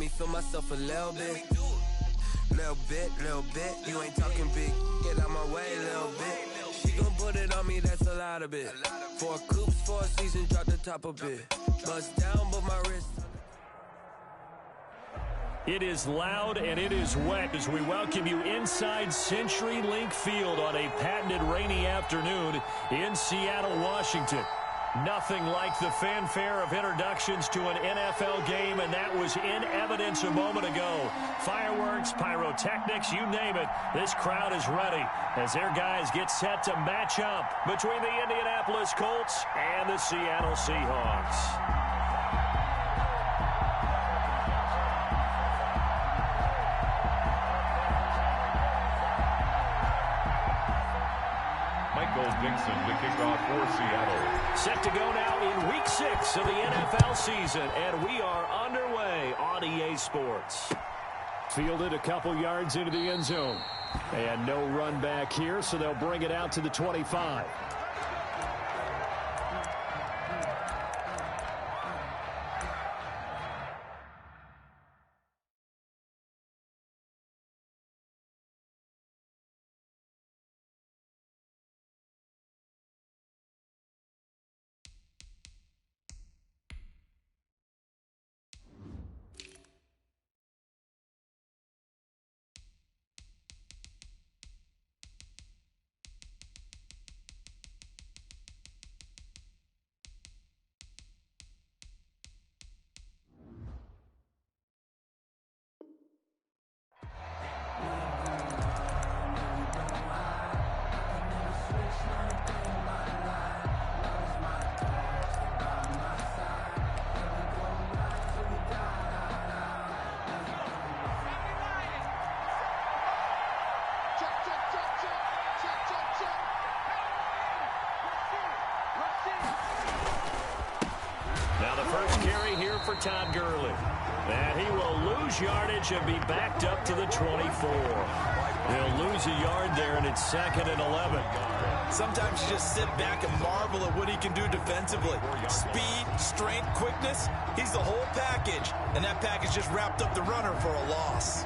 me feel myself a little bit. Little bit. You ain't talking big. Get out my way, little bit. She gon' put it on me, that's a lot of it. 4 coops, 4 seasons, drop the top a bit. Bust down, but my wrist. It is loud and it is wet as we welcome you inside CenturyLink Field on a patented rainy afternoon in Seattle, Washington. Nothing like the fanfare of introductions to an NFL game, and that was in evidence a moment ago. Fireworks, pyrotechnics, you name it. This crowd is ready as their guys get set to match up between the Indianapolis Colts and the Seattle Seahawks. Dixon to kick off for Seattle. Set to go now in Week 6 of the NFL season, and we are underway on EA Sports. Fielded a couple yards into the end zone. And no run back here, so they'll bring it out to the 25. For Todd Gurley. And he will lose yardage and be backed up to the 24. He'll lose a yard there, and it's 2nd and 11. Sometimes you just sit back and marvel at what he can do defensively. Speed, strength, quickness, he's the whole package. And that package just wrapped up the runner for a loss.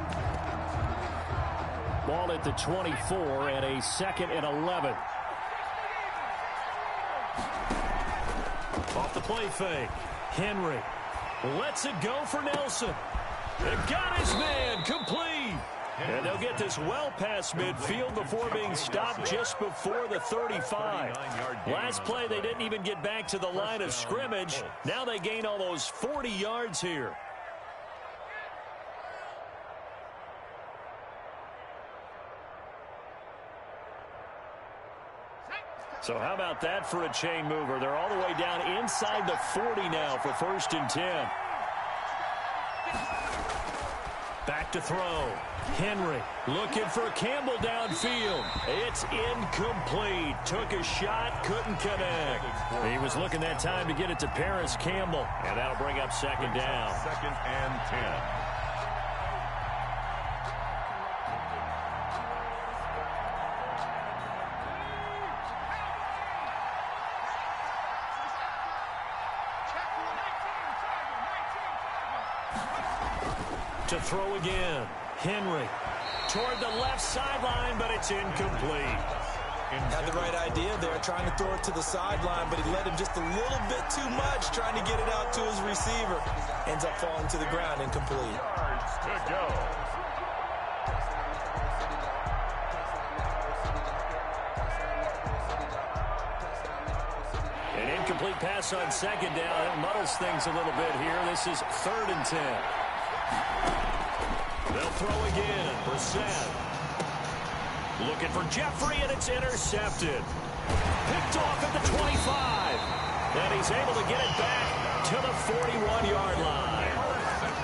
Ball at the 24 and a 2nd and 11. Off the play fake. Henry lets it go for Nelson. They've got his man complete. And they'll get this well past midfield before being stopped just before the 35. Last play, they didn't even get back to the line of scrimmage. Now they gain almost 40 yards here. So how about that for a chain mover? They're all the way down inside the 40 now for 1st and 10. Back to throw. Henry looking for Campbell downfield. It's incomplete. Took a shot, couldn't connect. He was looking that time to get it to Paris Campbell. And that'll bring up 2nd down. 2nd and 10. To throw again. Henry toward the left sideline, but it's incomplete. Had the right idea there, trying to throw it to the sideline, but he let him just a little bit too much, trying to get it out to his receiver. Ends up falling to the ground, incomplete. Yards to go. An incomplete pass on 2nd down. It muddles things a little bit here. This is 3rd and 10. They'll throw again. Brissett. Looking for Jeffrey, and it's intercepted. Picked off at the 25. And he's able to get it back to the 41-yard line.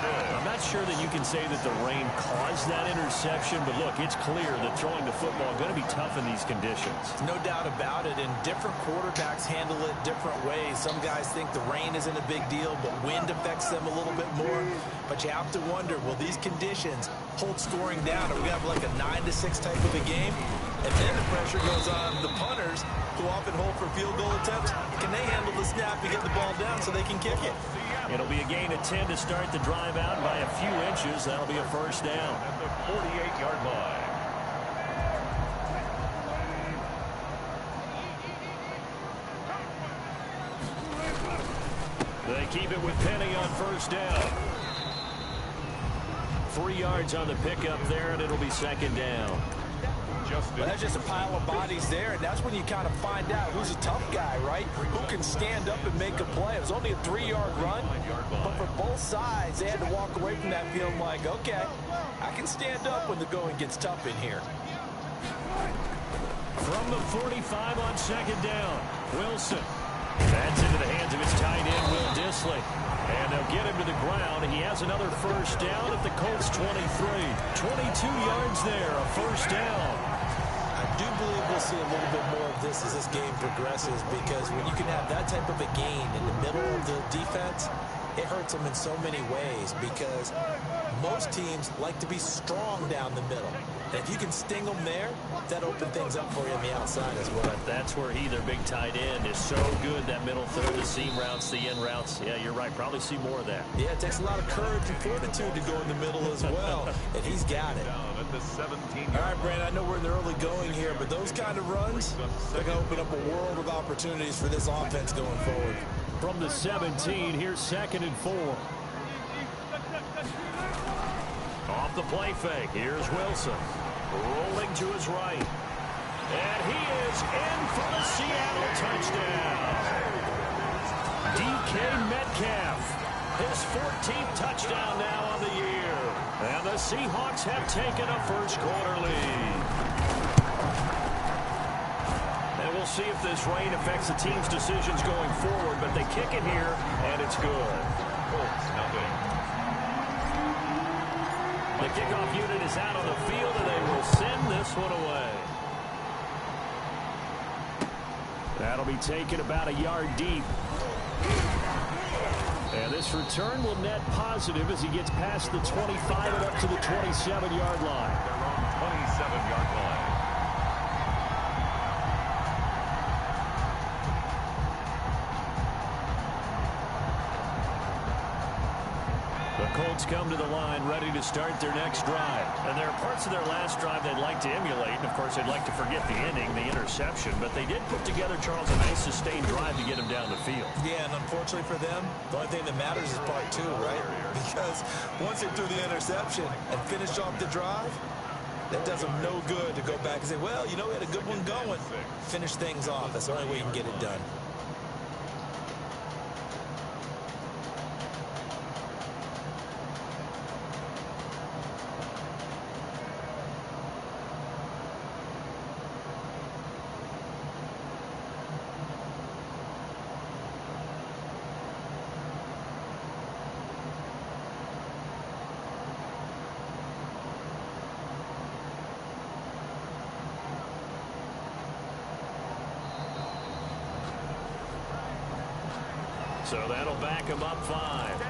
I'm not sure that you can say that the rain caused that interception, but look, it's clear that throwing the football is going to be tough in these conditions. No doubt about it, and different quarterbacks handle it different ways. Some guys think the rain isn't a big deal, but wind affects them a little bit more. But you have to wonder, will these conditions hold scoring down? Are we going to have like a 9-6 type of a game? And then the pressure goes on the punters, who often hold for field goal attempts. Can they handle the snap and get the ball down so they can kick it? It'll be a gain of 10 to start the drive out by a few inches. That'll be a first down. At the 48-yard line. They keep it with Penny on first down. 3 yards on the pickup there, and it'll be second down. Well, that's just a pile of bodies there, and that's when you kind of find out who's a tough guy, right? Who can stand up and make a play. It was only a 3-yard run, but for both sides, they had to walk away from that feeling like, okay, I can stand up when the going gets tough in here. From the 45 on second down, Wilson. That's into the hands of his tight end, Will Dissly. And they'll get him to the ground. He has another first down at the Colts 23. 22 yards there, a first down. I do believe we'll see a little bit more of this as this game progresses, because when you can have that type of a gain in the middle of the defense, it hurts them in so many ways, because most teams like to be strong down the middle. And if you can sting them there, that opens things up for you on the outside as well. But that's where he, their big tight end, is so good, that middle third, the seam routes, the in routes. Yeah, you're right. Probably see more of that. Yeah, it takes a lot of courage and fortitude to go in the middle as well, and he's got it. At the 17-yard All right, Brandon, I know we're in the early going here, but those kind of runs, they're going to open up a world of opportunities for this offense going forward. From the 17, here's 2nd and 4. Off the play fake, here's Wilson. Rolling to his right. And he is in for the Seattle touchdown. DK Metcalf, his 14th touchdown now on the year. And the Seahawks have taken a first-quarter lead. And we'll see if this rain affects the team's decisions going forward, but they kick it here, and it's good. Colts, nothing. The kickoff unit is out on the field, and they will send this one away. That'll be taken about a yard deep. And this return will net positive as he gets past the 25 and up to the 27-yard line. They're on 27-yard line. The Colts come to the line ready to start their next drive. And there are parts of their last drive they'd like to emulate. And, of course, they'd like to forget the ending, the interception. But they did put together, Charles, a nice sustained drive to get him down the field. Yeah, and unfortunately for them, the only thing that matters is part 2, right? Because once they threw the interception and finished off the drive, that does them no good to go back and say, well, you know, we had a good one going. Finish things off. That's the only way you can get it done. So that'll back him up 5.